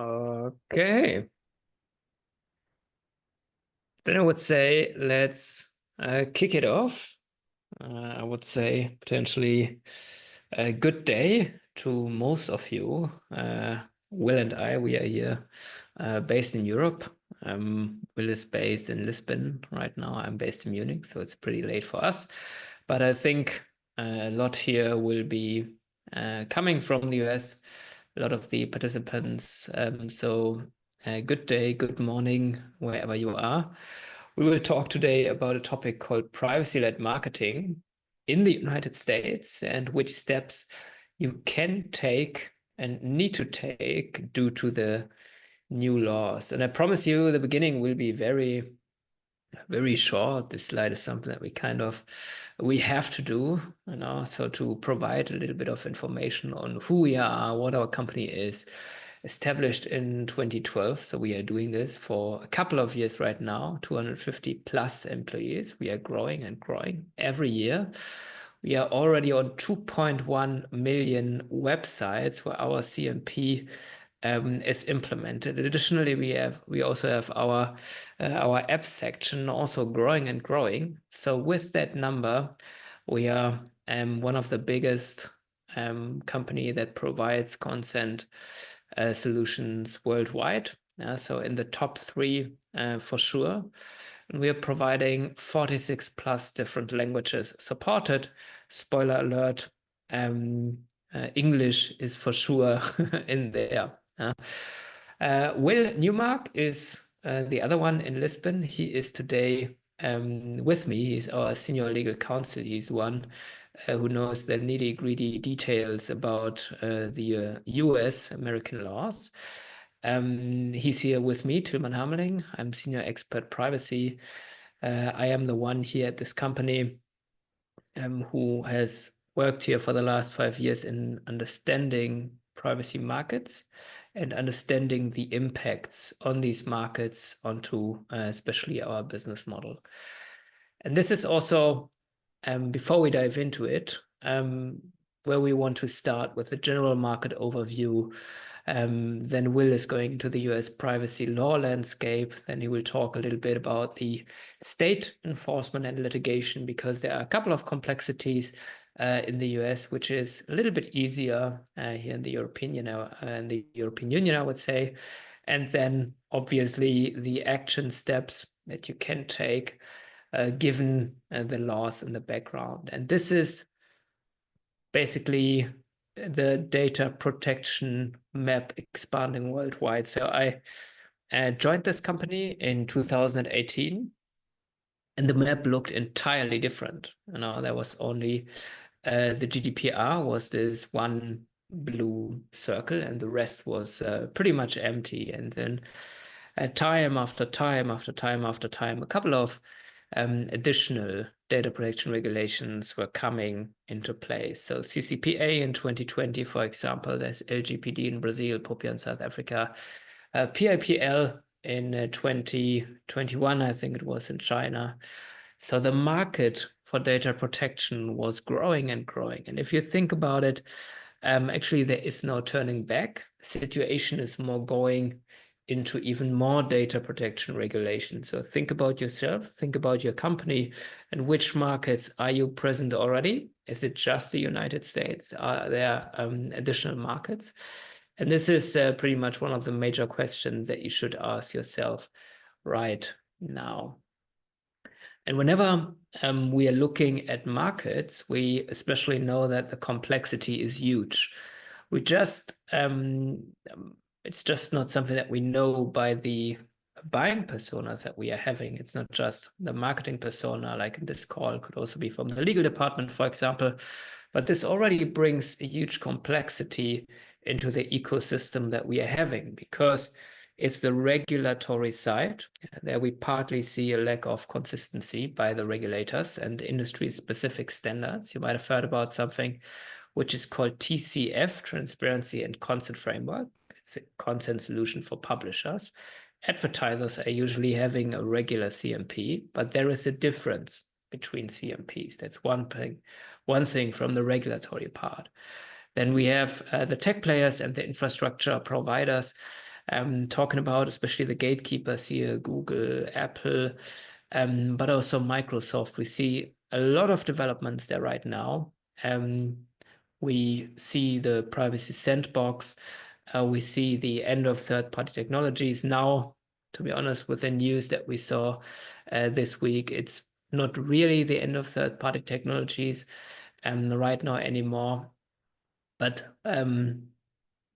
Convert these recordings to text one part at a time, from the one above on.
Okay. Then I would say let's kick it off. I would say potentially a good day to most of you. Will and I, we are here based in Europe. Will is based in Lisbon right now. I'm based in Munich, so it's pretty late for us. But I think a lot here will be coming from the US, a lot of the participants. So good day, good morning, wherever you are. We will talk today about a topic called privacy-led marketing in the United States and which steps you can take and need to take due to the new laws. And I promise you the beginning will be very, very short. This slide is something that we have to do, so to provide a little bit of information on who we are, what our company is, established in 2012. So we are doing this for a couple of years right now, 250 plus employees. We are growing and growing every year. We are already on 2.1 million websites where our CMP is implemented. Additionally, we also have our app section also growing and growing. So with that number, we are one of the biggest company that provides consent solutions worldwide. So in the top 3 for sure. And we are providing 46 plus different languages supported. Spoiler alert, English is for sure in there. Will Newmark is the other one in Lisbon. He is today with me. He's our senior legal counsel. He's one who knows the nitty-gritty details about the US American laws. He's here with me, Tilman Hameling. I'm senior expert privacy. I am the one here at this company who has worked here for the last 5 years in understanding privacy markets and understanding the impacts on these markets onto especially our business model. And this is also, before we dive into it, where we want to start with the general market overview. Then Will is going to the US privacy law landscape. Then he will talk a little bit about the state enforcement and litigation, because there are a couple of complexities in the US, which is a little bit easier here in the European Union, I would say. And then obviously the action steps that you can take given the laws in the background. And this is basically the data protection map expanding worldwide. So I joined this company in 2018, and the map looked entirely different. There was only the GDPR was this one blue circle, and the rest was pretty much empty. And then time after time after time after time, a couple of additional data protection regulations were coming into place. So CCPA in 2020, for example, there's LGPD in Brazil, POPIA in South Africa, PIPL in 2021, I think it was in China. So the market for data protection was growing and growing. And if you think about it, actually there is no turning back. The situation is more going into even more data protection regulation. So think about yourself, think about your company, and which markets are you present already? Is it just the United States? Are there additional markets? And this is pretty much one of the major questions that you should ask yourself right now. And whenever we are looking at markets, we especially know that the complexity is huge. We just it's just not something that we know by the buying personas that we are having. It's not just the marketing persona, like in this call, could also be from the legal department, for example. But this already brings a huge complexity into the ecosystem that we are having, because it's the regulatory side. There we partly see a lack of consistency by the regulators and industry-specific standards. You might have heard about something which is called TCF, Transparency and Consent Framework. It's a consent solution for publishers. Advertisers are usually having a regular CMP, but there is a difference between CMPs. That's one thing from the regulatory part. Then we have the tech players and the infrastructure providers. talking about especially the gatekeepers here, Google, Apple, but also Microsoft. We see a lot of developments there right now. We see the privacy sandbox. We see the end of third-party technologies. Now, to be honest, with the news that we saw this week, it's not really the end of third-party technologies right now anymore. But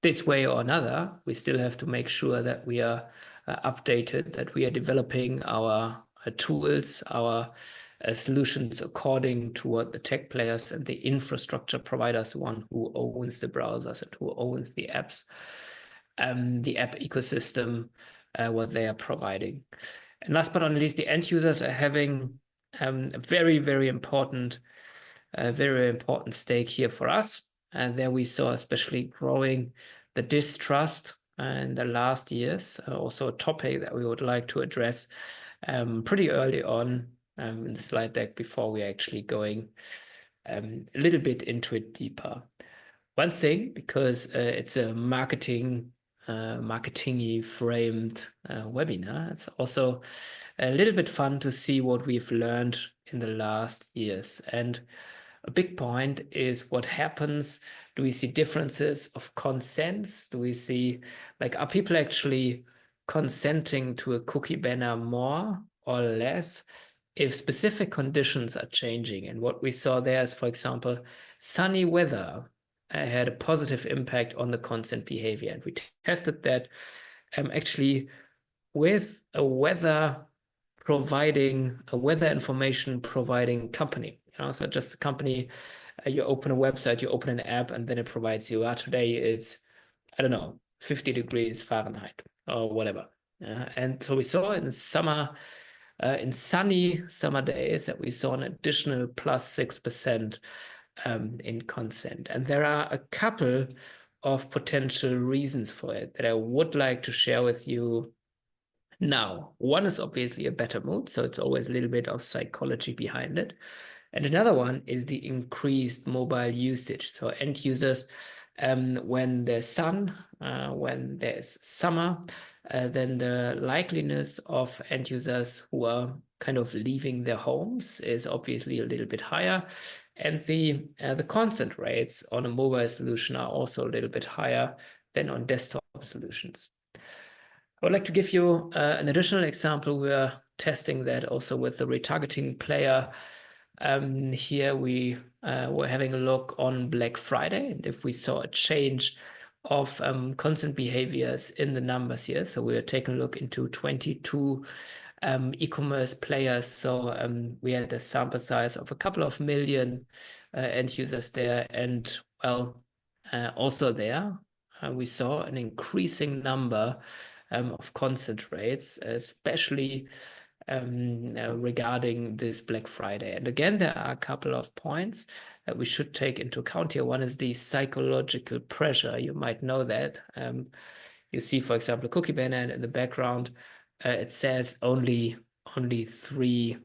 this way or another, we still have to make sure that we are updated, that we are developing our tools, our solutions according to what the tech players and the infrastructure providers want, who owns the browsers and who owns the apps, the app ecosystem, what they are providing. And last but not least, the end users are having a very, very important stake here for us. And there we saw especially growing the distrust in the last years, also a topic that we would like to address pretty early on in the slide deck before we're actually going a little bit into it deeper. One thing, because it's a marketing-y framed webinar, it's also a little bit fun to see what we've learned in the last years. And a big point is what happens. Do we see differences of consents? Do we see, like, are people actually consenting to a cookie banner more or less if specific conditions are changing? And what we saw there is, for example, sunny weather had a positive impact on the consent behavior. And we tested that actually with a weather information providing company. So just a company, you open a website, you open an app, and then it provides you, today it's, I don't know, 50 degrees Fahrenheit or whatever. And so we saw in summer, in sunny summer days, that we saw an additional plus 6% in consent. And there are a couple of potential reasons for it that I would like to share with you now. One is obviously a better mood, so it's always a little bit of psychology behind it. And another one is the increased mobile usage. So end users, when there's sun, when there's summer, then the likeliness of end users who are kind of leaving their homes is obviously a little bit higher. And the consent rates on a mobile solution are also a little bit higher than on desktop solutions. I would like to give you an additional example. We're testing that also with the retargeting player. Here we were having a look on Black Friday, and if we saw a change of consent behaviors in the numbers here. So we were taking a look into 22 e-commerce players. So we had a sample size of a couple of million end users there. And well, also there, we saw an increasing number of consent rates, especially regarding this Black Friday. And again, there are a couple of points that we should take into account here. One is the psychological pressure. You might know that. You see, for example, a cookie banner, and in the background, it says only 3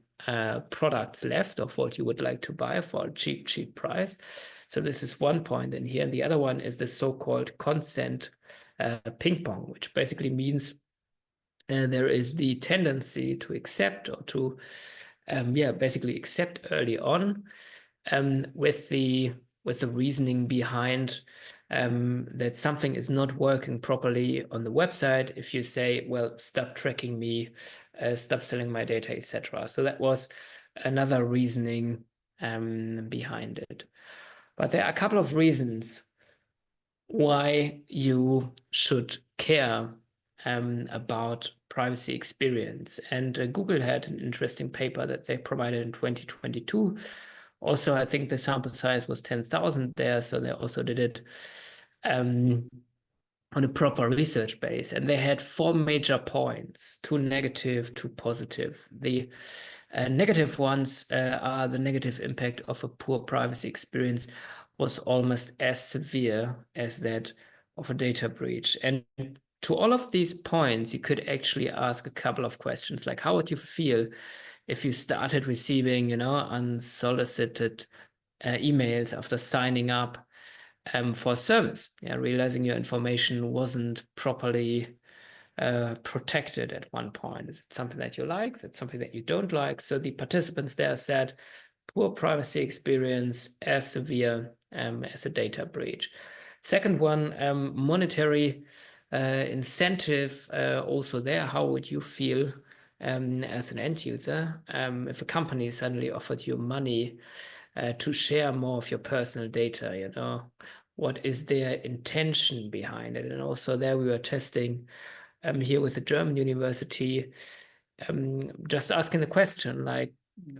products left of what you would like to buy for a cheap price. So this is one point in here. And the other one is the so-called consent ping pong, which basically means there is the tendency to accept or to, basically accept early on, with the reasoning behind that something is not working properly on the website. If you say, well, stop tracking me, stop selling my data, etc. So that was another reasoning behind it. But there are a couple of reasons why you should care about privacy experience. And Google had an interesting paper that they provided in 2022. Also, I think the sample size was 10,000 there, so they also did it on a proper research base. And they had 4 major points, 2 negative, 2 positive. The negative ones are the negative impact of a poor privacy experience was almost as severe as that of a data breach. And to all of these points, you could actually ask a couple of questions, like how would you feel if you started receiving, unsolicited emails after signing up for a service, realizing your information wasn't properly protected at one point? Is it something that you like? Is it something that you don't like? So the participants there said poor privacy experience as severe as a data breach. Second one, monetary incentive also there. How would you feel as an end user if a company suddenly offered you money to share more of your personal data? You know, what is their intention behind it? And also there we were testing here with the German university, just asking the question, like,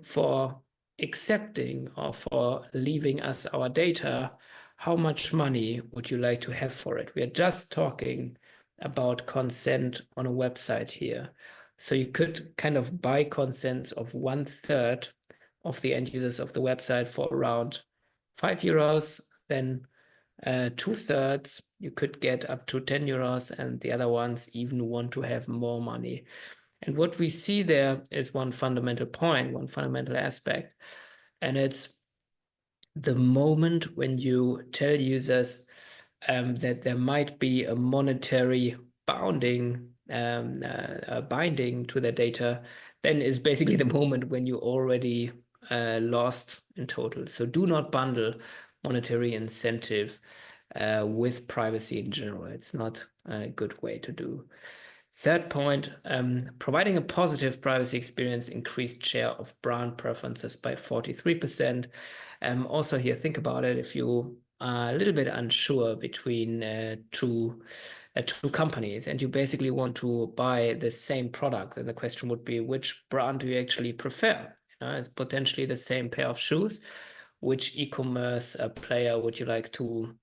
for accepting or for leaving us our data, how much money would you like to have for it? We are just talking about consent on a website here. So you could kind of buy consents of 1/3 of the end users of the website for around €5. Then 2/3 you could get up to €10, and the other ones even want to have more money. And what we see there is one fundamental point, one fundamental aspect, and it's the moment when you tell users that there might be a monetary binding to their data, then is basically the moment when you already lost in total. So do not bundle monetary incentive with privacy in general. It's not a good way to do. Third point, providing a positive privacy experience increased share of brand preferences by 43%. Also here, think about it, if you are a little bit unsure between two companies and you basically want to buy the same product, then the question would be, which brand do you actually prefer? You know, it's potentially the same pair of shoes. Which e-commerce player would you like to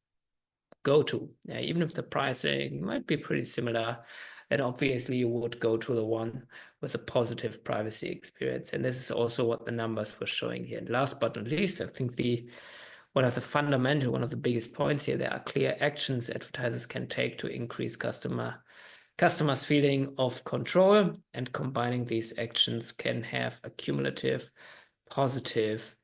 go to? Even if the pricing might be pretty similar, then obviously you would go to the one with a positive privacy experience. And this is also what the numbers were showing here. And last but not least, I think one of the biggest points here, there are clear actions advertisers can take to increase customers' feeling of control, and combining these actions can have a cumulative positive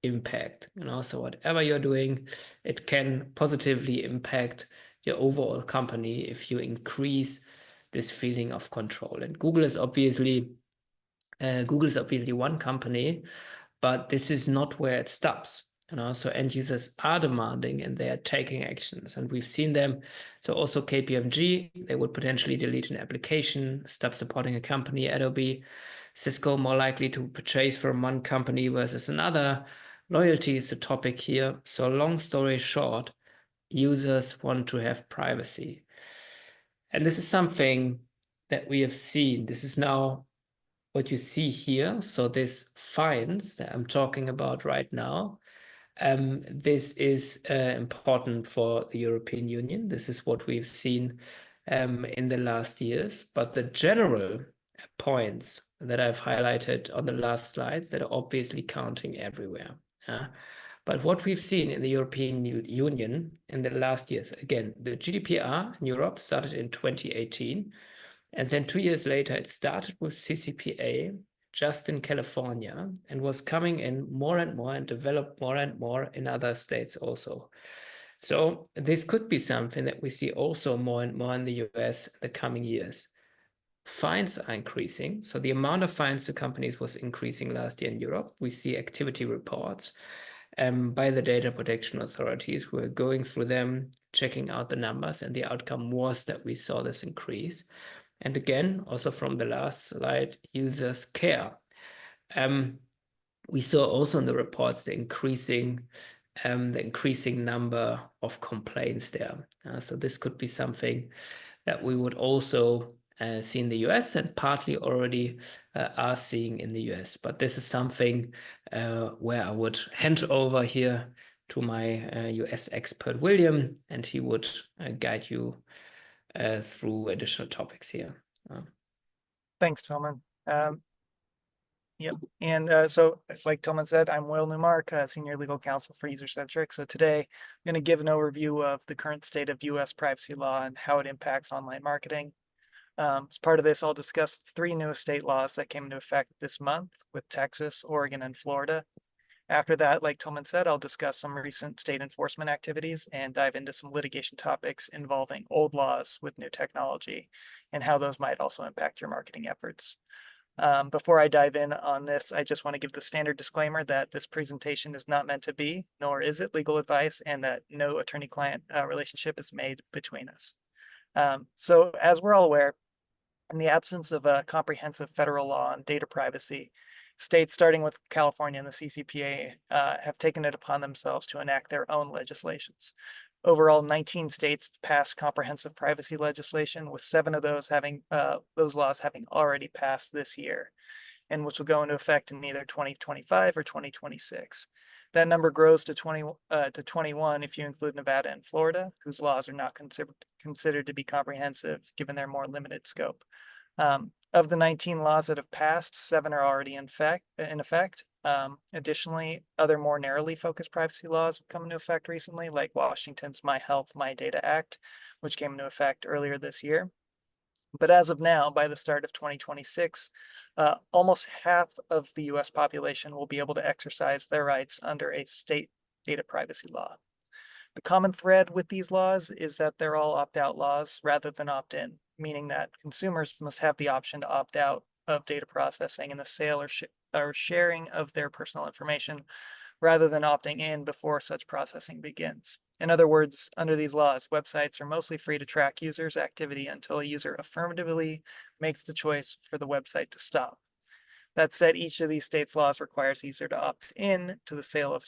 impact. You know, so whatever you're doing, it can positively impact your overall company if you increase this feeling of control. And Google is obviously one company, but this is not where it stops. You know, so end users are demanding and they are taking actions, and we've seen them. So also KPMG, they would potentially delete an application, stop supporting a company. Adobe, Cisco, more likely to purchase from one company versus another. Loyalty is the topic here. So long story short, users want to have privacy. And this is something that we have seen. This is now what you see here. So this fines that I'm talking about right now, this is important for the European Union. This is what we've seen in the last years. But the general points that I've highlighted on the last slides that are obviously counting everywhere. But what we've seen in the European Union in the last years, again, the GDPR in Europe started in 2018. And then 2 years later, it started with CCPA just in California and was coming in more and more and developed more and more in other states also. So this could be something that we see also more and more in the US in the coming years. Fines are increasing. So the amount of fines to companies was increasing last year in Europe. We see activity reports by the data protection authorities. We're going through them, checking out the numbers, and the outcome was that we saw this increase. And again, also from the last slide, users care. We saw also in the reports the increasing number of complaints there. So this could be something that we would also see in the US and partly already are seeing in the US. But this is something where I would hand over here to my US expert, William, and he would guide you through additional topics here. Thanks, Tillman. Yep. And so like Tillman said, I'm Will Newmark, Senior Legal Counsel for Usercentric. So today I'm going to give an overview of the current state of US privacy law and how it impacts online marketing. As part of this, I'll discuss 3 new state laws that came into effect this month with Texas, Oregon, and Florida. After that, like Tillman said, I'll discuss some recent state enforcement activities and dive into some litigation topics involving old laws with new technology and how those might also impact your marketing efforts. Before I dive in on this, I just want to give the standard disclaimer that this presentation is not meant to be, nor is it legal advice, and that no attorney-client relationship is made between us. So as we're all aware, in the absence of a comprehensive federal law on data privacy, states starting with California and the CCPA have taken it upon themselves to enact their own legislations. Overall, 19 states have passed comprehensive privacy legislation, with 7 of those laws having already passed this year, and which will go into effect in either 2025 or 2026. That number grows to 21 if you include Nevada and Florida, whose laws are not considered to be comprehensive given their more limited scope. Of the 19 laws that have passed, 7 are already in effect. Additionally, other more narrowly focused privacy laws have come into effect recently, like Washington's My Health, My Data Act, which came into effect earlier this year. But as of now, by the start of 2026, almost half of the US population will be able to exercise their rights under a state data privacy law. The common thread with these laws is that they're all opt-out laws rather than opt-in, meaning that consumers must have the option to opt out of data processing and the sale or sharing of their personal information rather than opting in before such processing begins. In other words, under these laws, websites are mostly free to track users' activity until a user affirmatively makes the choice for the website to stop. That said, each of these states' laws requires the user to opt in to the sale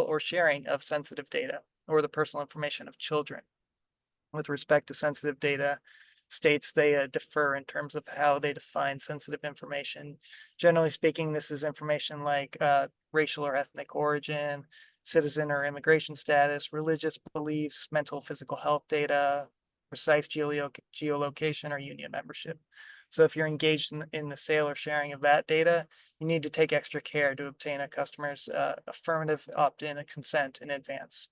or sharing of sensitive data or the personal information of children. With respect to sensitive data, states they differ in terms of how they define sensitive information. Generally speaking, this is information like racial or ethnic origin, citizen or immigration status, religious beliefs, mental, physical health data, precise geolocation, or union membership. So if you're engaged in the sale or sharing of that data, you need to take extra care to obtain a customer's affirmative opt-in and consent in advance.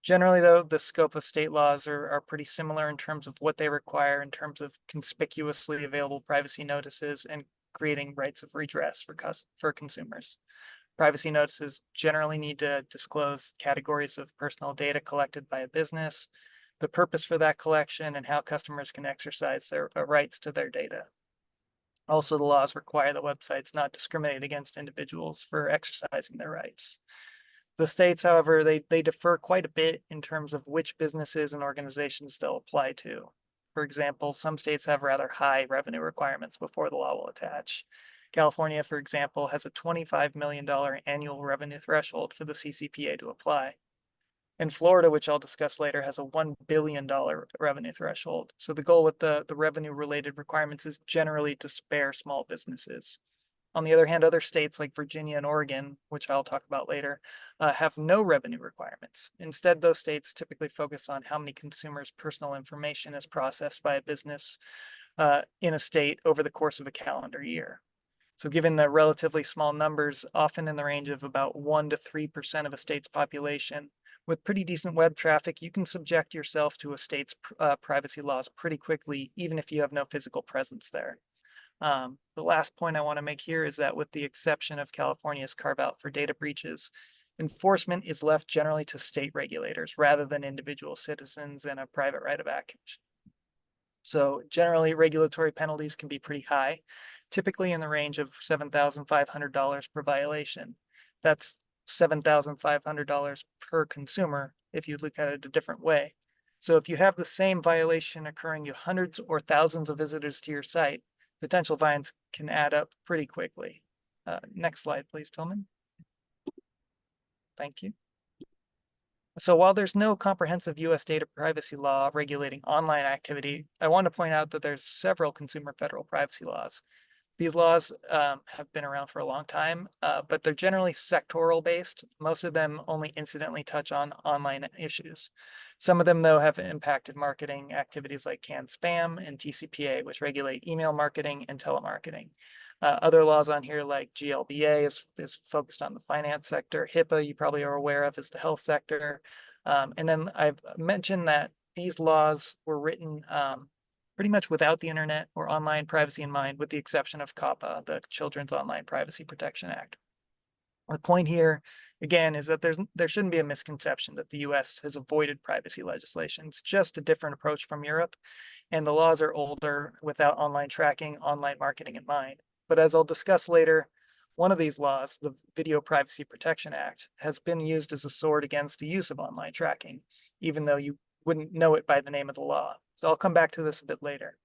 Generally, though, the scope of state laws are pretty similar in terms of what they require in terms of conspicuously available privacy notices and creating rights of redress for consumers. Privacy notices generally need to disclose categories of personal data collected by a business, the purpose for that collection, and how customers can exercise their rights to their data. Also, the laws require the websites not discriminate against individuals for exercising their rights. The states, however, they differ quite a bit in terms of which businesses and organizations they'll apply to. For example, some states have rather high revenue requirements before the law will attach. California, for example, has a $25 million annual revenue threshold for the CCPA to apply. And Florida, which I'll discuss later, has a $1 billion revenue threshold. So the goal with the revenue-related requirements is generally to spare small businesses. On the other hand, other states like Virginia and Oregon, which I'll talk about later, have no revenue requirements. Instead, those states typically focus on how many consumers' personal information is processed by a business in a state over the course of a calendar year. So given the relatively small numbers, often in the range of about 1 to 3% of a state's population, with pretty decent web traffic, you can subject yourself to a state's privacy laws pretty quickly, even if you have no physical presence there. The last point I want to make here is that with the exception of California's carve out for data breaches, enforcement is left generally to state regulators rather than individual citizens and a private right of action. So generally, regulatory penalties can be pretty high, typically in the range of $7,500 per violation. That's $7,500 per consumer if you look at it a different way. So if you have the same violation occurring to hundreds or thousands of visitors to your site, potential fines can add up pretty quickly. Next slide, please, Tillman. Thank you. So while there's no comprehensive US data privacy law regulating online activity, I want to point out that there's several consumer federal privacy laws. These laws have been around for a long time, but they're generally sectoral based. Most of them only incidentally touch on online issues. Some of them, though, have impacted marketing activities like CAN-SPAM and TCPA, which regulate email marketing and telemarketing. Other laws on here like GLBA is focused on the finance sector. HIPAA, you probably are aware of, is the health sector. And then I've mentioned that these laws were written pretty much without the internet or online privacy in mind, with the exception of COPPA, the Children's Online Privacy Protection Act. The point here, again, is that there shouldn't be a misconception that the US has avoided privacy legislation. It's just a different approach from Europe, and the laws are older without online tracking, online marketing in mind. But as I'll discuss later, one of these laws, the Video Privacy Protection Act, has been used as a sword against the use of online tracking, even though you wouldn't know it by the name of the law. So I'll come back to this a bit later.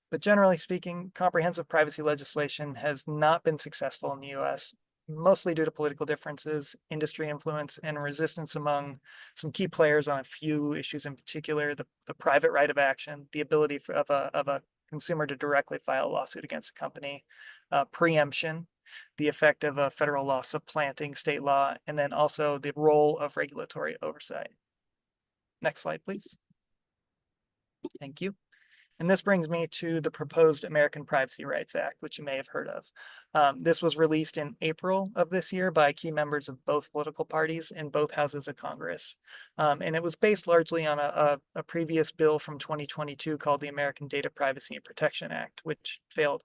But generally speaking, comprehensive privacy legislation has not been successful in the US, mostly due to political differences, industry influence, and resistance among some key players on a few issues in particular, the private right of action, the ability of a consumer to directly file a lawsuit against a company, preemption, the effect of a federal law supplanting state law, and then also the role of regulatory oversight. Next slide, please. Thank you. And this brings me to the proposed American Privacy Rights Act, which you may have heard of. This was released in April of this year by key members of both political parties in both houses of Congress. And it was based largely on a previous bill from 2022 called the American Data Privacy and Protection Act, which failed.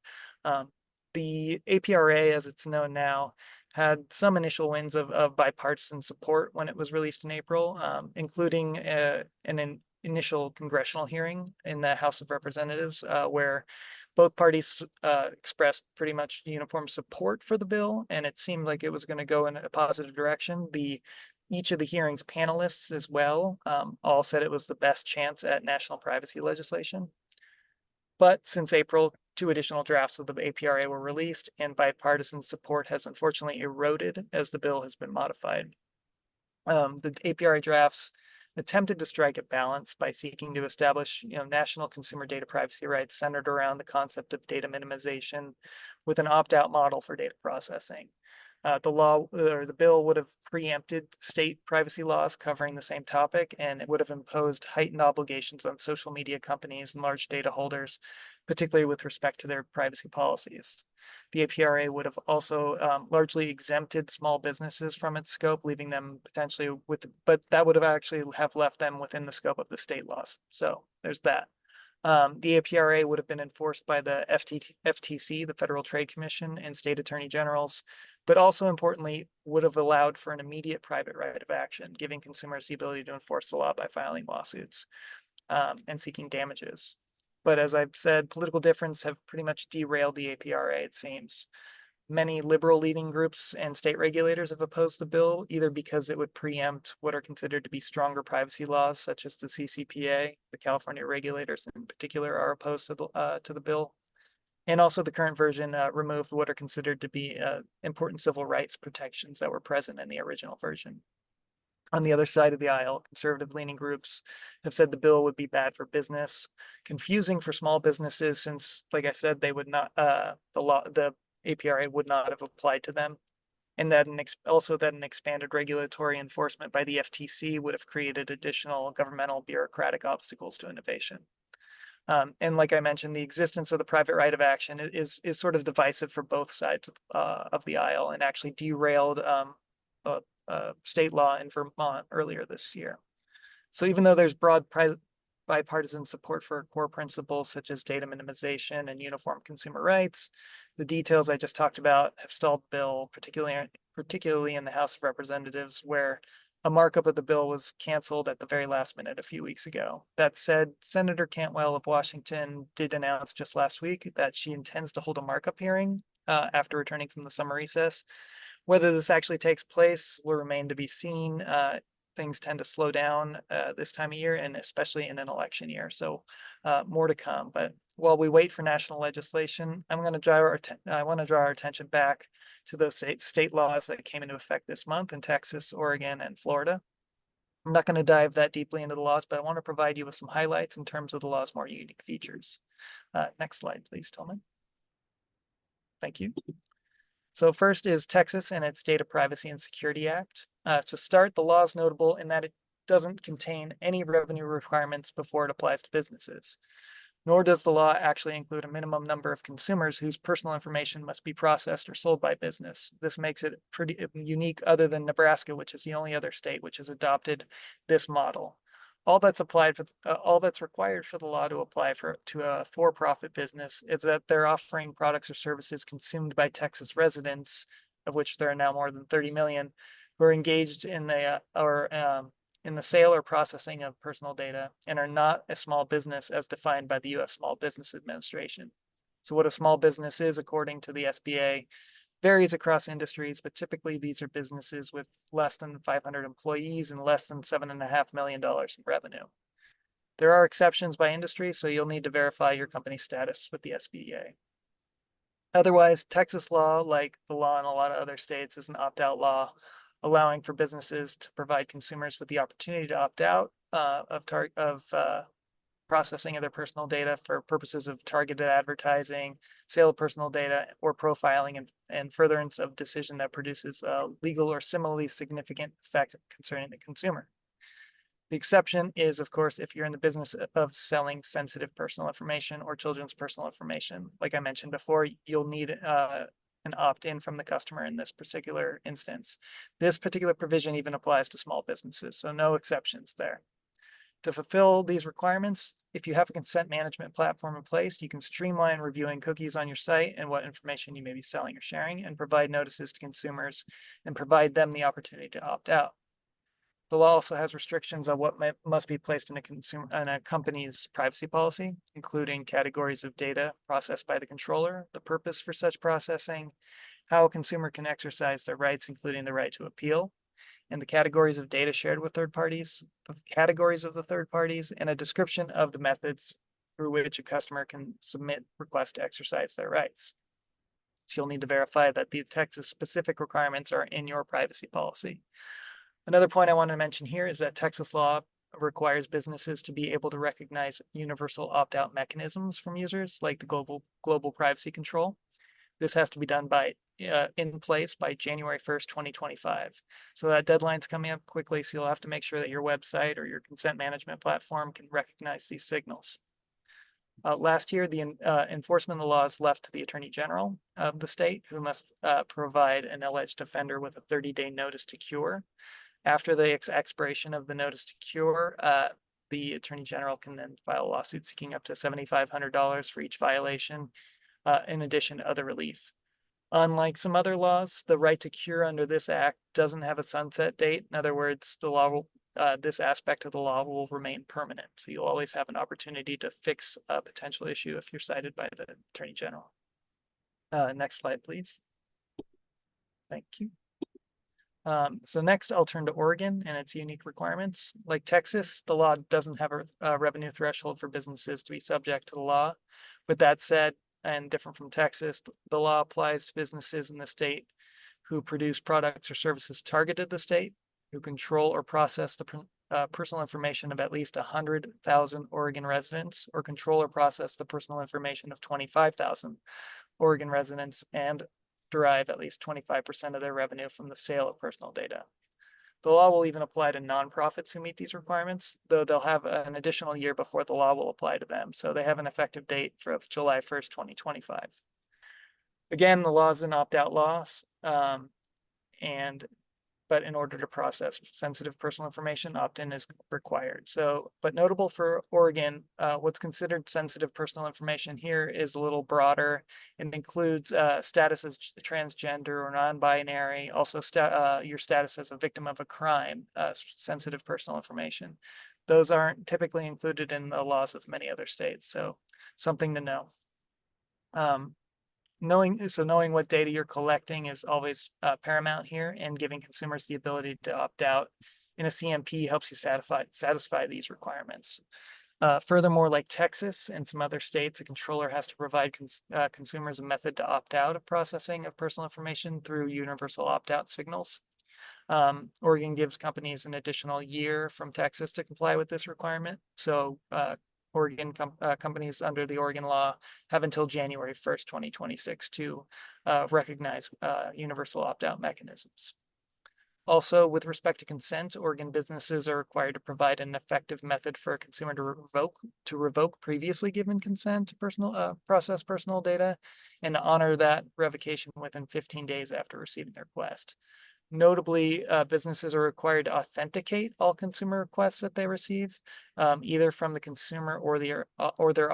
The APRA, as it's known now, had some initial wins of bipartisan support when it was released in April, including an initial congressional hearing in the House of Representatives, where both parties expressed pretty much uniform support for the bill, and it seemed like it was going to go in a positive direction. Each of the hearings panelists as well all said it was the best chance at national privacy legislation. But since April, 2 additional drafts of the APRA were released, and bipartisan support has unfortunately eroded as the bill has been modified. The APRA drafts attempted to strike a balance by seeking to establish, national consumer data privacy rights centered around the concept of data minimization with an opt-out model for data processing. The bill would have preempted state privacy laws covering the same topic, and it would have imposed heightened obligations on social media companies and large data holders, particularly with respect to their privacy policies. The APRA would have also largely exempted small businesses from its scope, leaving them potentially but that would have actually have left them within the scope of the state laws. So there's that. The APRA would have been enforced by the FTC, the Federal Trade Commission, and state attorney generals, but also importantly, would have allowed for an immediate private right of action, giving consumers the ability to enforce the law by filing lawsuits and seeking damages. But as I've said, political difference have pretty much derailed the APRA, it seems. Many liberal leading groups and state regulators have opposed the bill, either because it would preempt what are considered to be stronger privacy laws, such as the CCPA. The California regulators in particular are opposed to the bill. And also the current version removed what are considered to be important civil rights protections that were present in the original version. On the other side of the aisle, conservative leaning groups have said the bill would be bad for business, confusing for small businesses, since, like I said, they would not, the APRA would not have applied to them, and that also that an expanded regulatory enforcement by the FTC would have created additional governmental bureaucratic obstacles to innovation. And like I mentioned, the existence of the private right of action is sort of divisive for both sides of the aisle, and actually derailed state law in Vermont earlier this year. So even though there's broad bipartisan support for core principles such as data minimization and uniform consumer rights, the details I just talked about have stalled the bill, particularly in the House of Representatives, where a markup of the bill was canceled at the very last minute a few weeks ago. That said, Senator Cantwell of Washington did announce just last week that she intends to hold a markup hearing after returning from the summer recess. Whether this actually takes place will remain to be seen. Things tend to slow down this time of year, and especially in an election year. So more to come. But while we wait for national legislation, I want to draw our attention back to those state laws that came into effect this month in Texas, Oregon, and Florida. I'm not going to dive that deeply into the laws, but I want to provide you with some highlights in terms of the law's more unique features. Next slide, please, Tillman. Thank you. So first is Texas and its Data Privacy and Security Act. To start, the law is notable in that it doesn't contain any revenue requirements before it applies to businesses, nor does the law actually include a minimum number of consumers whose personal information must be processed or sold by business. This makes it pretty unique, other than Nebraska, which is the only other state which has adopted this model. All that's required for the law to apply to a for-profit business is that they're offering products or services consumed by Texas residents of which there are now more than 30 million, who are engaged in in the sale or processing of personal data and are not a small business as defined by the U.S. Small Business Administration. So what a small business is, according to the SBA, varies across industries, but typically these are businesses with less than 500 employees and less than $7.5 million in revenue. There are exceptions by industry, so you'll need to verify your company status with the SBA. Otherwise, Texas law, like the law in a lot of other states, is an opt-out law, allowing for businesses to provide consumers with the opportunity to opt out of processing of their personal data for purposes of targeted advertising, sale of personal data, or profiling and furtherance of decision that produces a legal or similarly significant effect concerning the consumer. The exception is, of course, if you're in the business of selling sensitive personal information or children's personal information. Like I mentioned before, you'll need an opt-in from the customer in this particular instance. This particular provision even applies to small businesses, so no exceptions there. To fulfill these requirements, if you have a consent management platform in place, you can streamline reviewing cookies on your site and what information you may be selling or sharing, and provide notices to consumers and provide them the opportunity to opt out. The law also has restrictions on what must be placed in a company's privacy policy, including categories of data processed by the controller, the purpose for such processing, how a consumer can exercise their rights, including the right to appeal, and the categories of data shared with third parties, the categories of the third parties, and a description of the methods through which a customer can submit requests to exercise their rights. So you'll need to verify that the Texas specific requirements are in your privacy policy. Another point I want to mention here is that Texas law requires businesses to be able to recognize universal opt-out mechanisms from users, like the global privacy control. This has to be done in place by January 1st, 2025. So that deadline's coming up quickly, so you'll have to make sure that your website or your consent management platform can recognize these signals. Last year, the enforcement of the law is left to the Attorney General of the state, who must provide an alleged offender with a 30-day notice to cure. After the expiration of the notice to cure, the Attorney General can then file a lawsuit seeking up to $7,500 for each violation, in addition to other relief. Unlike some other laws, the right to cure under this act doesn't have a sunset date. In other words, the law will, this aspect of the law will remain permanent. So you'll always have an opportunity to fix a potential issue if you're cited by the Attorney General. Next slide, please. Thank you. So next, I'll turn to Oregon and its unique requirements. Like Texas, the law doesn't have a revenue threshold for businesses to be subject to the law. With that said, and different from Texas, the law applies to businesses in the state who produce products or services targeted at the state, who control or process the personal information of at least 100,000 Oregon residents, or control or process the personal information of 25,000 Oregon residents, and derive at least 25% of their revenue from the sale of personal data. The law will even apply to nonprofits who meet these requirements, though they'll have an additional year before the law will apply to them. So they have an effective date for July 1st, 2025. Again, the law is an opt-out law, but in order to process sensitive personal information, opt-in is required. So, but notable for Oregon, what's considered sensitive personal information here is a little broader and includes status as transgender or non-binary, also your status as a victim of a crime, sensitive personal information. Those aren't typically included in the laws of many other states, so something to know. Knowing what data you're collecting is always paramount here, and giving consumers the ability to opt out in a CMP helps you satisfy these requirements. Furthermore, like Texas and some other states, a controller has to provide consumers a method to opt out of processing of personal information through universal opt-out signals. Oregon gives companies an additional year from Texas to comply with this requirement. So Oregon companies under the Oregon law have until January 1st, 2026 to recognize universal opt-out mechanisms. Also, with respect to consent, Oregon businesses are required to provide an effective method for a consumer to revoke previously given consent to process personal data, and to honor that revocation within 15 days after receiving the request. Notably, businesses are required to authenticate all consumer requests that they receive, either from the consumer or their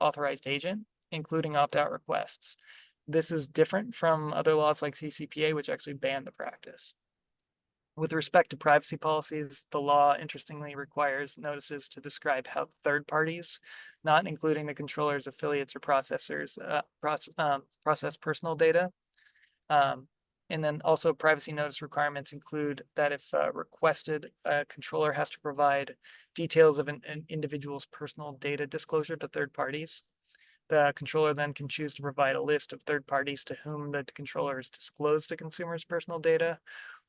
authorized agent, including opt-out requests. This is different from other laws like CCPA, which actually ban the practice. With respect to privacy policies, the law interestingly requires notices to describe how third parties, not including the controllers, affiliates, or processors, process personal data. And then also privacy notice requirements include that if requested, a controller has to provide details of an individual's personal data disclosure to third parties. The controller then can choose to provide a list of third parties to whom the controller has disclosed a consumer's personal data,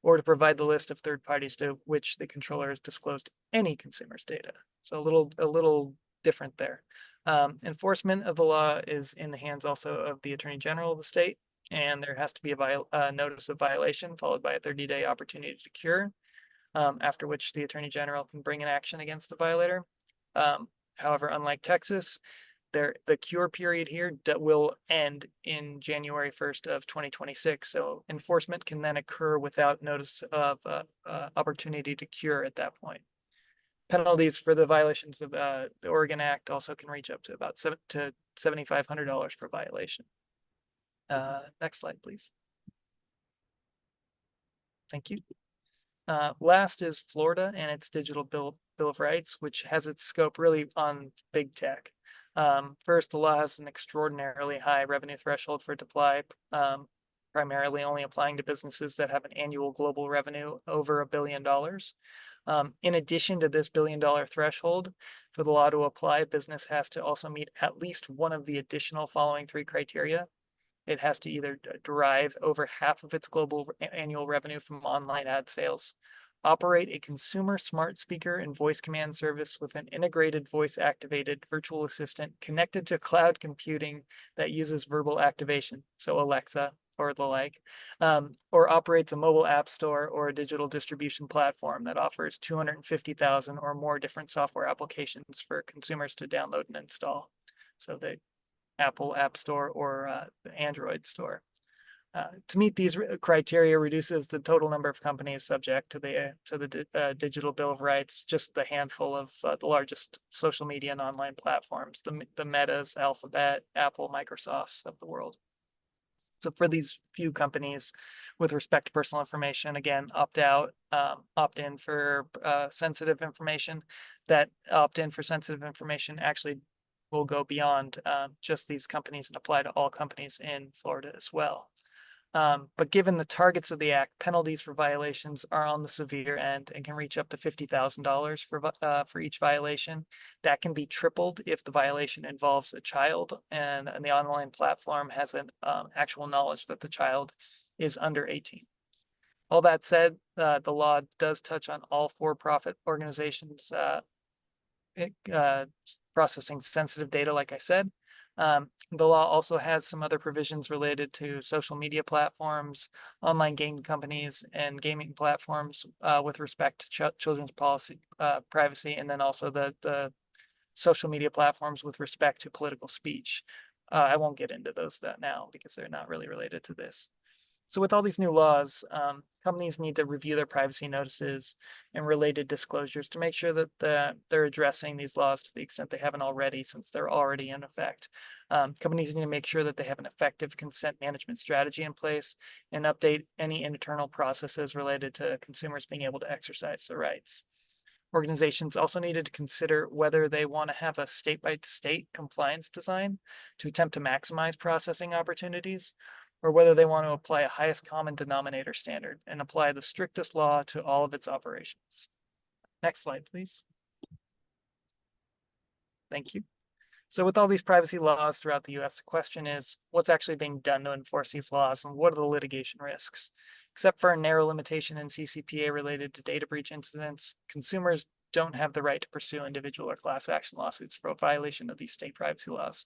or to provide the list of third parties to which the controller has disclosed any consumer's data. So a little different there. Enforcement of the law is in the hands also of the Attorney General of the state, and there has to be a notice of violation followed by a 30-day opportunity to cure, after which the Attorney General can bring an action against the violator. However, unlike Texas, the cure period here will end in January 1st of 2026. So enforcement can then occur without notice of opportunity to cure at that point. Penalties for the violations of the Oregon Act also can reach up to about $7,500 per violation. Next slide, please. Thank you. Last is Florida and its Digital Bill of Rights, which has its scope really on big tech. First, the law has an extraordinarily high revenue threshold for it to apply, primarily only applying to businesses that have an annual global revenue over $1 billion. In addition to this $1 billion threshold, for the law to apply, business has to also meet at least one of the additional following three criteria. It has to either derive over half of its global annual revenue from online ad sales, operate a consumer smart speaker and voice command service with an integrated voice activated virtual assistant connected to cloud computing that uses verbal activation, so Alexa or the like, or operates a mobile app store or a digital distribution platform that offers 250,000 or more different software applications for consumers to download and install. So the Apple App Store or the Android store. To meet these criteria reduces the total number of companies subject to the Digital Bill of Rights, just the handful of the largest social media and online platforms, the Metas, Alphabet, Apple, Microsofts of the world. So for these few companies, with respect to personal information, again, opt out, opt in for sensitive information. That opt in for sensitive information actually will go beyond just these companies and apply to all companies in Florida as well. But given the targets of the act, penalties for violations are on the severe end and can reach up to $50,000 for each violation. That can be tripled if the violation involves a child and the online platform has an actual knowledge that the child is under 18. All that said, the law does touch on all for-profit organizations processing sensitive data, like I said. The law also has some other provisions related to social media platforms, online game companies, and gaming platforms with respect to children's policy privacy, and then also the social media platforms with respect to political speech. I won't get into those now because they're not really related to this. So with all these new laws, companies need to review their privacy notices and related disclosures to make sure that they're addressing these laws to the extent they haven't already, since they're already in effect. Companies need to make sure that they have an effective consent management strategy in place and update any internal processes related to consumers being able to exercise their rights. Organizations also needed to consider whether they want to have a state-by-state compliance design to attempt to maximize processing opportunities, or whether they want to apply a highest common denominator standard and apply the strictest law to all of its operations. Next slide, please. Thank you. So with all these privacy laws throughout the US, the question is, what's actually being done to enforce these laws and what are the litigation risks? Except for a narrow limitation in CCPA related to data breach incidents, consumers don't have the right to pursue individual or class action lawsuits for a violation of these state privacy laws.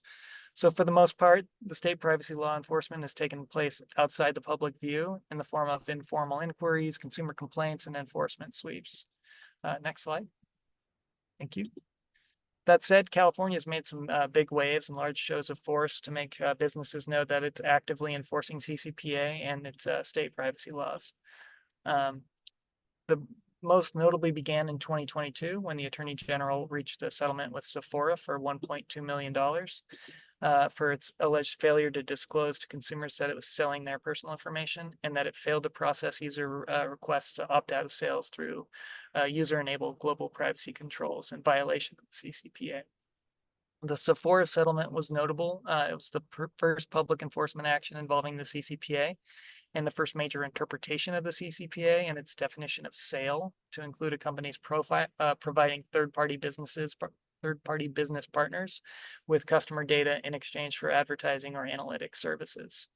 So for the most part, the state privacy law enforcement has taken place outside the public view in the form of informal inquiries, consumer complaints, and enforcement sweeps. Next slide. Thank you. That said, California has made some big waves and large shows of force to make businesses know that it's actively enforcing CCPA and its state privacy laws. The most notably began in 2022 when the Attorney General reached a settlement with Sephora for $1.2 million. for its alleged failure to disclose to consumers that it was selling their personal information and that it failed to process user requests to opt out of sales through user-enabled global privacy controls in violation of the CCPA. The Sephora settlement was notable. It was the first public enforcement action involving the CCPA and the first major interpretation of the CCPA and its definition of sale to include a company's providing third-party business partners with customer data in exchange for advertising or analytic services.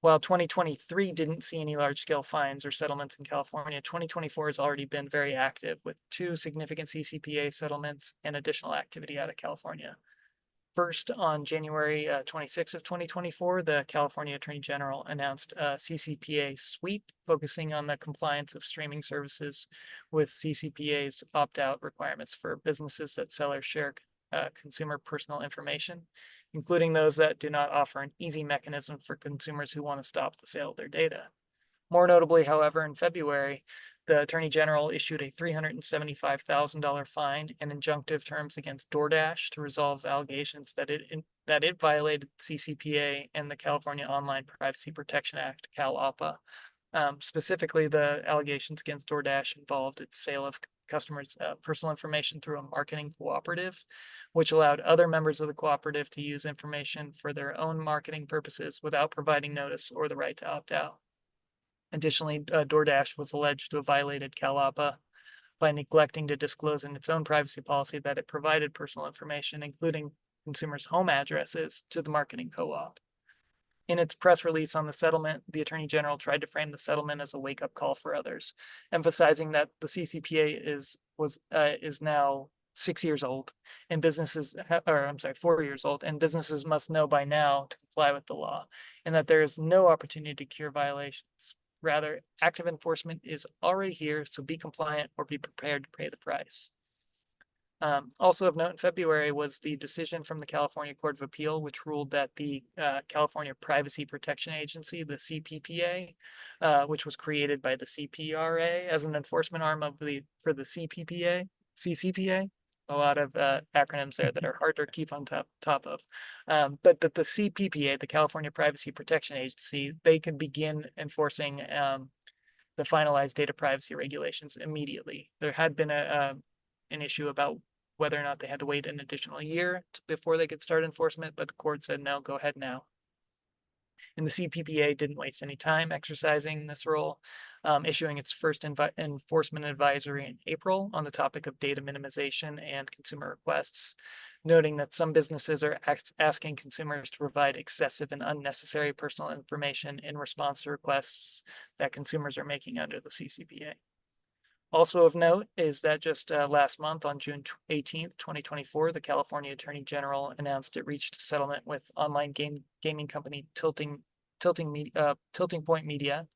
While 2023 didn't see any large-scale fines or settlements in California, 2024 has already been very active with 2 significant CCPA settlements and additional activity out of California. First, on January 26th of 2024, the California Attorney General announced a CCPA sweep focusing on the compliance of streaming services with CCPA's opt-out requirements for businesses that sell or share consumer personal information, including those that do not offer an easy mechanism for consumers who want to stop the sale of their data. More notably, however, in February, the Attorney General issued a $375,000 fine and injunctive terms against DoorDash to resolve allegations that it violated CCPA and the California Online Privacy Protection Act, CalOPPA. Specifically, the allegations against DoorDash involved its sale of customers' personal information through a marketing cooperative, which allowed other members of the cooperative to use information for their own marketing purposes without providing notice or the right to opt out. Additionally, DoorDash was alleged to have violated CalOPPA by neglecting to disclose in its own privacy policy that it provided personal information, including consumers' home addresses, to the marketing co-op. In its press release on the settlement, the Attorney General tried to frame the settlement as a wake-up call for others, emphasizing that the CCPA is now 6 years old and 4 years old, and businesses must know by now to comply with the law, and that there is no opportunity to cure violations. Rather, active enforcement is already here, so be compliant or be prepared to pay the price. Also of note in February was the decision from the California Court of Appeal, which ruled that the California Privacy Protection Agency, the CPPA, which was created by the CPRA as an enforcement arm for the CCPA. A lot of acronyms there that are hard to keep on top of. But that the CPPA, the California Privacy Protection Agency, they could begin enforcing the finalized data privacy regulations immediately. There had been an issue about whether or not they had to wait an additional year before they could start enforcement, but the court said, no, go ahead now. And the CPPA didn't waste any time exercising this role, issuing its first enforcement advisory in April on the topic of data minimization and consumer requests, noting that some businesses are asking consumers to provide excessive and unnecessary personal information in response to requests that consumers are making under the CCPA. Also of note is that just last month on June 18th, 2024, the California Attorney General announced it reached a settlement with online gaming company Tilting Point Media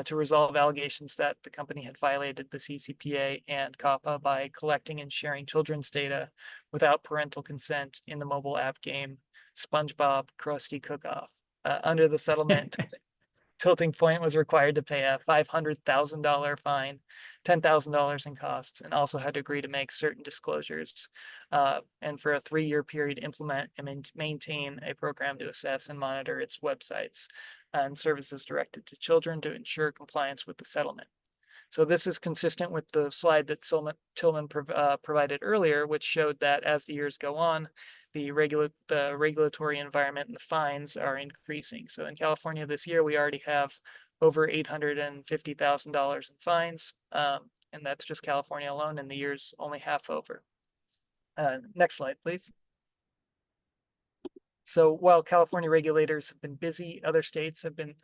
to resolve allegations that the company had violated the CCPA and COPPA by collecting and sharing children's data without parental consent in the mobile app game SpongeBob Krusty Cook-Off. Under the settlement, Tilting Point was required to pay a $500,000 fine, $10,000 in costs, and also had to agree to make certain disclosures, and for a 3-year period implement and maintain a program to assess and monitor its websites and services directed to children to ensure compliance with the settlement. So this is consistent with the slide that Tillman provided earlier, which showed that as the years go on, the regulatory environment and the fines are increasing. So in California this year, we already have over $850,000 in fines, and that's just California alone, and the year's only half over. Next slide, please. So while California regulators have been busy, other states have been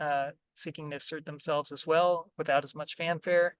seeking to assert themselves as well without as much fanfare.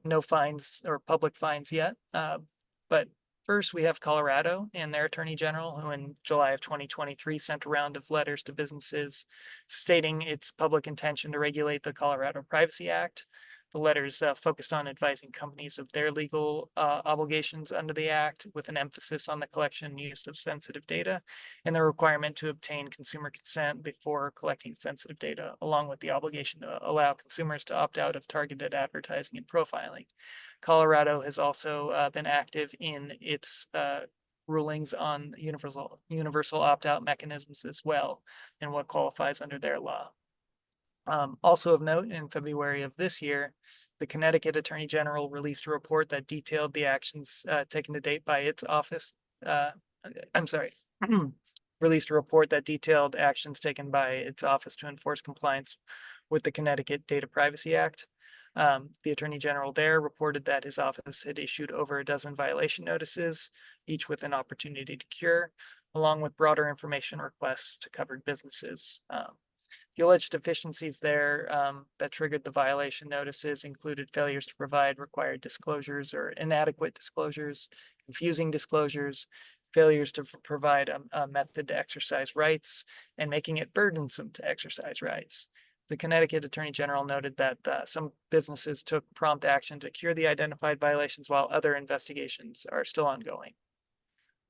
No fines or public fines yet, but first, we have Colorado and their Attorney General, who in July of 2023 sent a round of letters to businesses stating its public intention to regulate the Colorado Privacy Act. The letters focused on advising companies of their legal obligations under the Act, with an emphasis on the collection and use of sensitive data and the requirement to obtain consumer consent before collecting sensitive data, along with the obligation to allow consumers to opt out of targeted advertising and profiling. Colorado has also been active in its rulings on universal opt-out mechanisms as well, and what qualifies under their law. Also of note, in February of this year, the Connecticut Attorney General released a report that detailed the actions taken to date by its office. I'm sorry, released a report that detailed actions taken by its office to enforce compliance with the Connecticut Data Privacy Act. The Attorney General there reported that his office had issued over a dozen violation notices, each with an opportunity to cure, along with broader information requests to covered businesses. The alleged deficiencies there that triggered the violation notices included failures to provide required disclosures or inadequate disclosures, confusing disclosures, failures to provide a method to exercise rights, and making it burdensome to exercise rights. The Connecticut Attorney General noted that some businesses took prompt action to cure the identified violations while other investigations are still ongoing.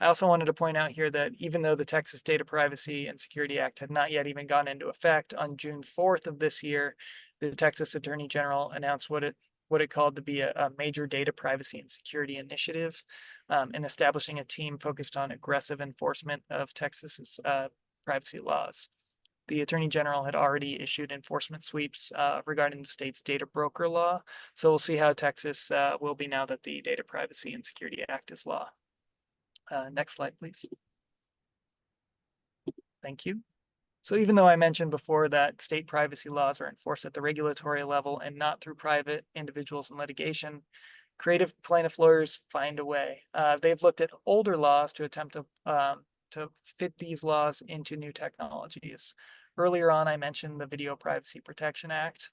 I also wanted to point out here that even though the Texas Data Privacy and Security Act had not yet even gone into effect, on June 4th of this year, the Texas Attorney General announced what it called to be a major data privacy and security initiative, and establishing a team focused on aggressive enforcement of Texas's privacy laws. The Attorney General had already issued enforcement sweeps regarding the state's data broker law, so we'll see how Texas will be now that the Data Privacy and Security Act is law. Next slide, please. Thank you. So even though I mentioned before that state privacy laws are enforced at the regulatory level and not through private individuals in litigation, creative plaintiff lawyers find a way. They've looked at older laws to attempt to fit these laws into new technologies. Earlier on, I mentioned the Video Privacy Protection Act.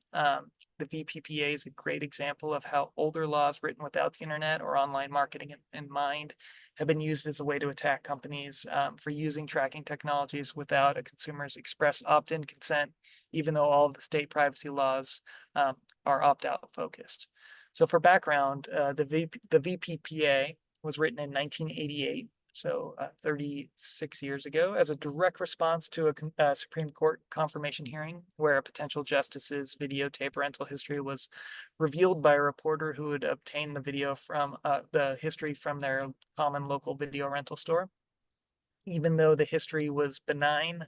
The VPPA is a great example of how older laws written without the internet or online marketing in mind have been used as a way to attack companies for using tracking technologies without a consumer's express opt-in consent, even though all of the state privacy laws are opt-out focused. So for background, the VPPA was written in 1988. So 36 years ago, as a direct response to a Supreme Court confirmation hearing where a potential justice's videotape rental history was revealed by a reporter who had obtained the video from the history from their common local video rental store. Even though the history was benign,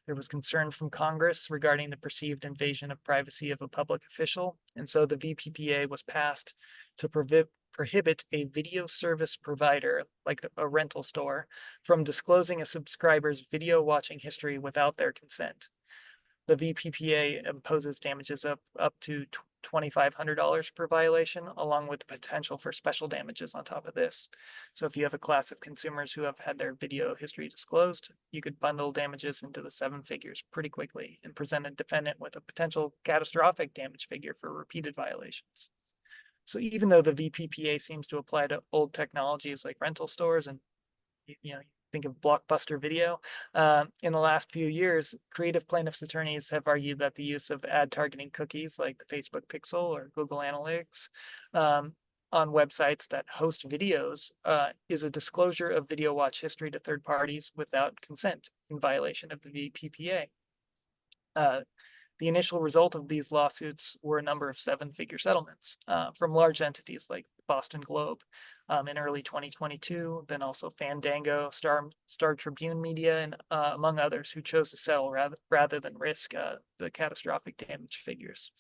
there was concern from Congress regarding the perceived invasion of privacy of a public official, and so the VPPA was passed to prohibit a video service provider, like a rental store, from disclosing a subscriber's video watching history without their consent. The VPPA imposes damages up to $2,500 per violation, along with the potential for special damages on top of this. So if you have a class of consumers who have had their video history disclosed, you could bundle damages into the 7 figures pretty quickly and present a defendant with a potential catastrophic damage figure for repeated violations. So even though the VPPA seems to apply to old technologies like rental stores and, think of Blockbuster Video, in the last few years, creative plaintiffs' attorneys have argued that the use of ad targeting cookies like the Facebook Pixel or Google Analytics on websites that host videos is a disclosure of video watch history to third parties without consent in violation of the VPPA. The initial result of these lawsuits were a number of 7-figure settlements from large entities like Boston Globe in early 2022, then also Fandango, Star Tribune Media, and among others who chose to settle rather than risk the catastrophic damage figures.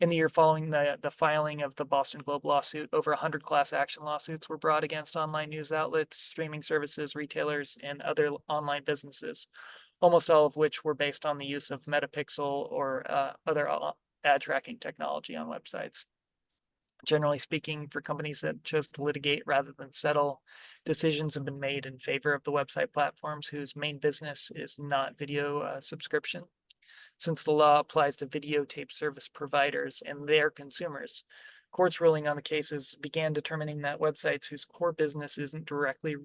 In the year following the filing of the Boston Globe lawsuit, over 100 class action lawsuits were brought against online news outlets, streaming services, retailers, and other online businesses, almost all of which were based on the use of Metapixel or other ad tracking technology on websites. Generally speaking, for companies that chose to litigate rather than settle, decisions have been made in favor of the website platforms whose main business is not video subscription. Since the law applies to videotape service providers and their consumers, courts ruling on the cases began determining that websites whose core business isn't directly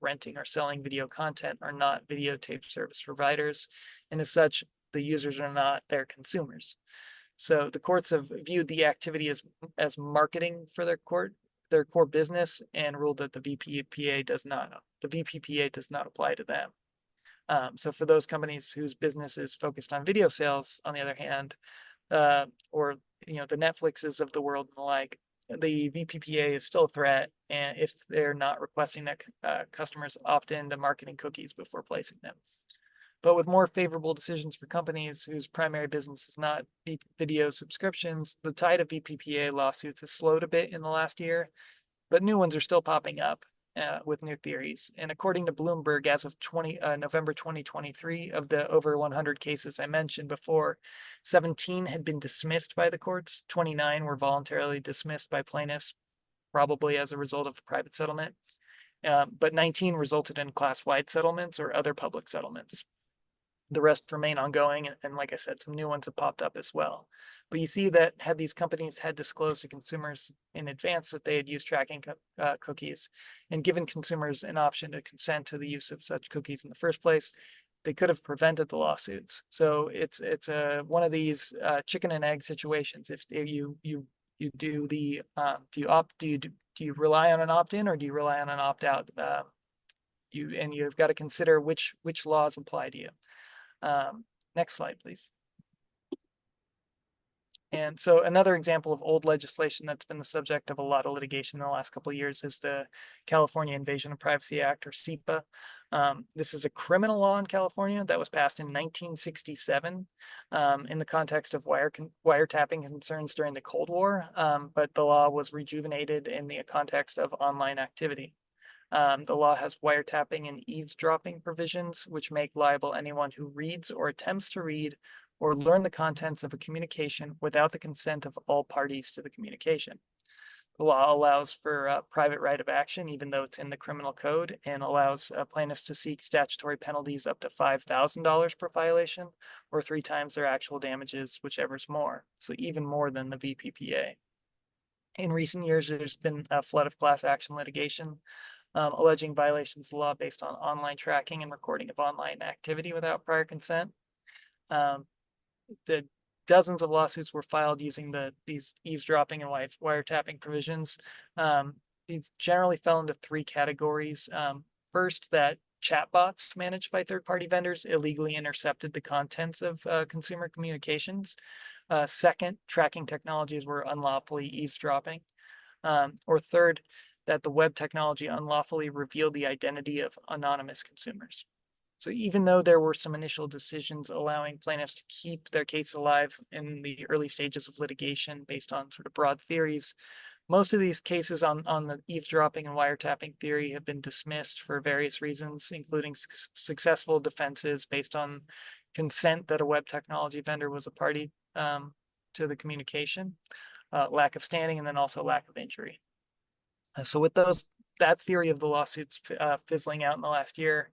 renting or selling video content are not videotape service providers, and as such, the users are not their consumers. So the courts have viewed the activity as marketing for their core business, and ruled that the VPPA does not apply to them. So for those companies whose business is focused on video sales, on the other hand, or the Netflixes of the world and the like, the VPPA is still a threat, and if they're not requesting that customers opt in to marketing cookies before placing them. But with more favorable decisions for companies whose primary business is not video subscriptions, the tide of VPPA lawsuits has slowed a bit in the last year, but new ones are still popping up with new theories. And according to Bloomberg, as of November 2023, of the over 100 cases I mentioned before, 17 had been dismissed by the courts. 29 were voluntarily dismissed by plaintiffs, probably as a result of private settlement. But 19 resulted in class-wide settlements or other public settlements. The rest remain ongoing, and like I said, some new ones have popped up as well. But you see that had these companies had disclosed to consumers in advance that they had used tracking cookies and given consumers an option to consent to the use of such cookies in the first place, they could have prevented the lawsuits. So it's one of these chicken and egg situations. If you do the do you rely on an opt-in or do you rely on an opt-out? You've got to consider which laws apply to you. Next slide, please. And so another example of old legislation that's been the subject of a lot of litigation in the last couple of years is the California Invasion of Privacy Act, or CIPA. This is a criminal law in California that was passed in 1967 in the context of wiretapping concerns during the Cold War, but the law was rejuvenated in the context of online activity. The law has wiretapping and eavesdropping provisions, which make liable anyone who reads or attempts to read or learn the contents of a communication without the consent of all parties to the communication. The law allows for a private right of action, even though it's in the criminal code, and allows plaintiffs to seek statutory penalties up to $5,000 per violation, or 3 times their actual damages, whichever's more. So even more than the VPPA. In recent years, there's been a flood of class action litigation alleging violations of the law based on online tracking and recording of online activity without prior consent. The dozens of lawsuits were filed using these eavesdropping and wiretapping provisions. These generally fell into 3 categories. First, that chatbots managed by third-party vendors illegally intercepted the contents of consumer communications. Second, tracking technologies were unlawfully eavesdropping. Or third, that the web technology unlawfully revealed the identity of anonymous consumers. So even though there were some initial decisions allowing plaintiffs to keep their case alive in the early stages of litigation based on sort of broad theories, most of these cases on the eavesdropping and wiretapping theory have been dismissed for various reasons, including successful defenses based on consent that a web technology vendor was a party to the communication, lack of standing, and then also lack of injury. So with that theory of the lawsuits fizzling out in the last year,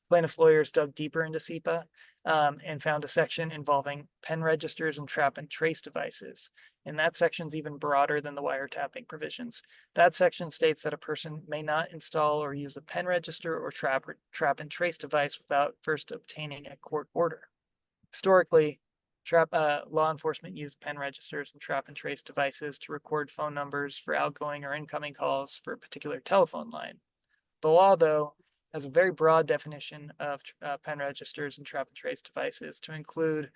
plaintiffs' lawyers dug deeper into CIPA and found a section involving pen registers and trap and trace devices. And that section's even broader than the wiretapping provisions. That section states that a person may not install or use a pen register or trap and trace device without first obtaining a court order. Historically, law enforcement used pen registers and trap and trace devices to record phone numbers for outgoing or incoming calls for a particular telephone line. The law, though, has a very broad definition of pen registers and trap and trace devices to include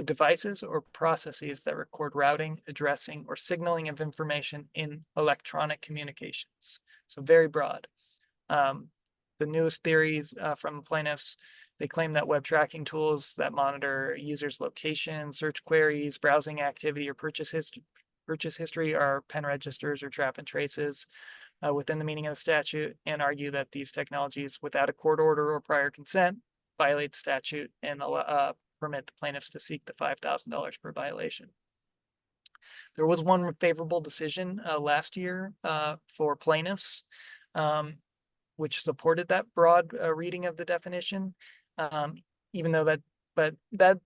devices or processes that record routing, addressing, or signaling of information in electronic communications. So very broad. The newest theories from plaintiffs, they claim that web tracking tools that monitor users' location, search queries, browsing activity, or purchase history are pen registers or trap and traces within the meaning of the statute, and argue that these technologies, without a court order or prior consent, violate statute and permit the plaintiffs to seek the $5,000 per violation. There was one favorable decision last year for plaintiffs, which supported that broad reading of the definition, even though that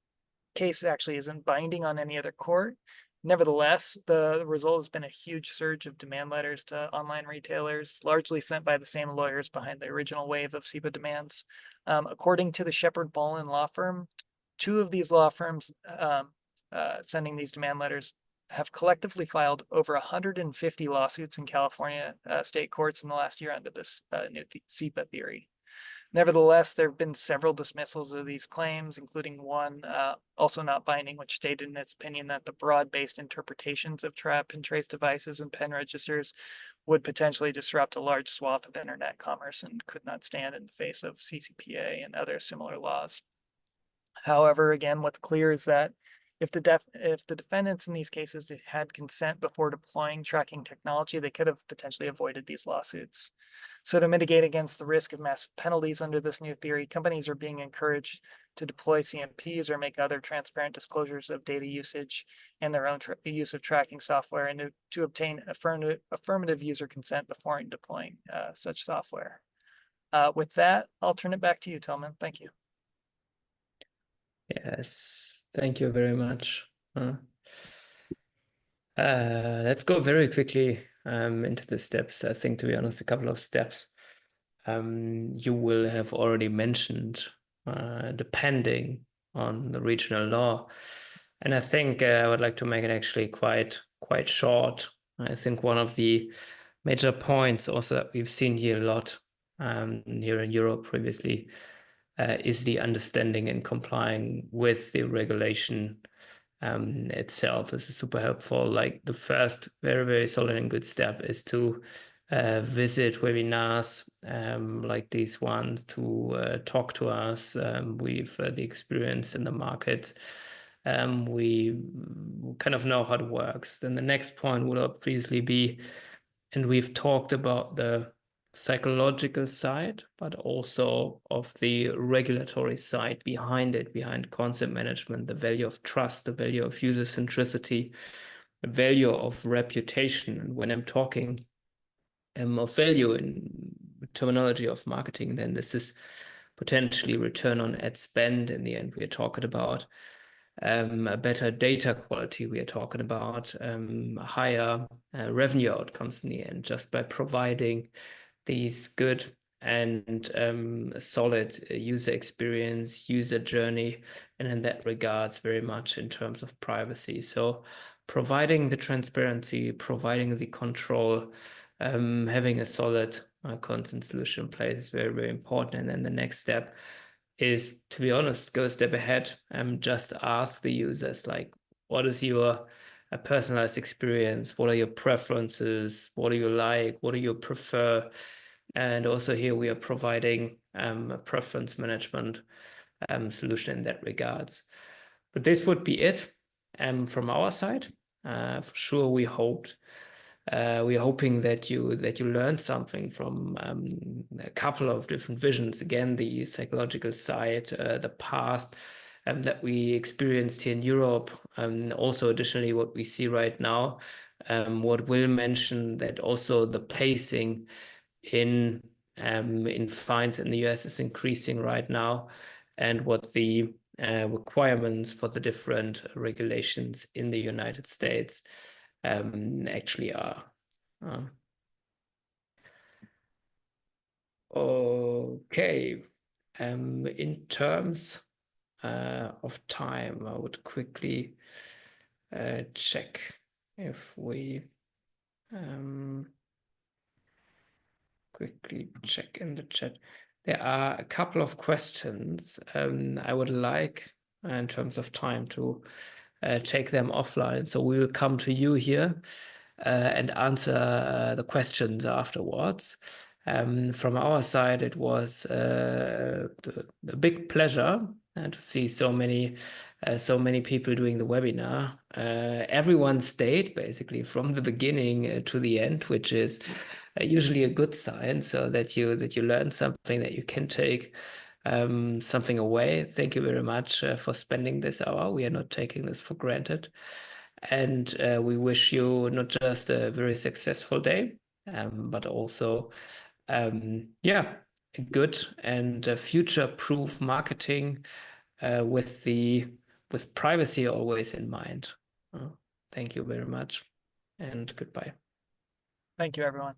case actually isn't binding on any other court. Nevertheless, the result has been a huge surge of demand letters to online retailers, largely sent by the same lawyers behind the original wave of CIPA demands. According to the Shepherd Boland law firm, 2 of these law firms sending these demand letters have collectively filed over 150 lawsuits in California state courts in the last year under this new CIPA theory. Nevertheless, there have been several dismissals of these claims, including one also not binding, which stated in its opinion that the broad-based interpretations of trap and trace devices and pen registers would potentially disrupt a large swath of internet commerce and could not stand in the face of CCPA and other similar laws. However, again, what's clear is that if the defendants in these cases had consent before deploying tracking technology, they could have potentially avoided these lawsuits. So to mitigate against the risk of massive penalties under this new theory, companies are being encouraged to deploy CMPs or make other transparent disclosures of data usage and their own use of tracking software, and to obtain affirmative user consent before deploying such software. With that, I'll turn it back to you, Tillman. Thank you. Yes, thank you very much. Let's go very quickly into the steps. I think, to be honest, a couple of steps you will have already mentioned, depending on the regional law. And I think I would like to make it actually quite short. I think one of the major points also that we've seen here a lot here in Europe previously is the understanding and complying with the regulation itself. This is super helpful. Like the first very solid and good step is to visit webinars like these ones, to talk to us. We've the experience in the market. We kind of know how it works. Then the next point would obviously be, and we've talked about the psychological side, but also of the regulatory side behind it, behind concept management, the value of trust, the value of user centricity, the value of reputation. And when I'm talking of value in terminology of marketing, then this is potentially return on ad spend. In the end, we are talking about a better data quality. We are talking about higher revenue outcomes in the end, just by providing these good and solid user experience, user journey, and in that regards, very much in terms of privacy. So providing the transparency, providing the control, having a solid consent solution in place is very important. And then the next step is, to be honest, go a step ahead and just ask the users, like, what is your a personalized experience? What are your preferences? What do you like? What do you prefer? And also here we are providing a preference management solution in that regards. But this would be it from our side. For sure, we are hoping that you learned something from a couple of different visions. Again, the psychological side, the past that we experienced here in Europe. Also, additionally, what we see right now, what Will mentioned, that also the pacing in fines in the US is increasing right now, and what the requirements for the different regulations in the United States actually are. Okay, in terms of time, I would quickly check if we quickly check in the chat. There are a couple of questions I would like, in terms of time, to take them offline. So we will come to you here and answer the questions afterwards. From our side, it was a big pleasure to see so many people doing the webinar. Everyone stayed basically from the beginning to the end, which is usually a good sign, so that you learn something, that you can take something away. Thank you very much for spending this hour. We are not taking this for granted. And we wish you not just a very successful day, but also, yeah, good and future-proof marketing with privacy always in mind. Thank you very much, and goodbye. Thank you, everyone.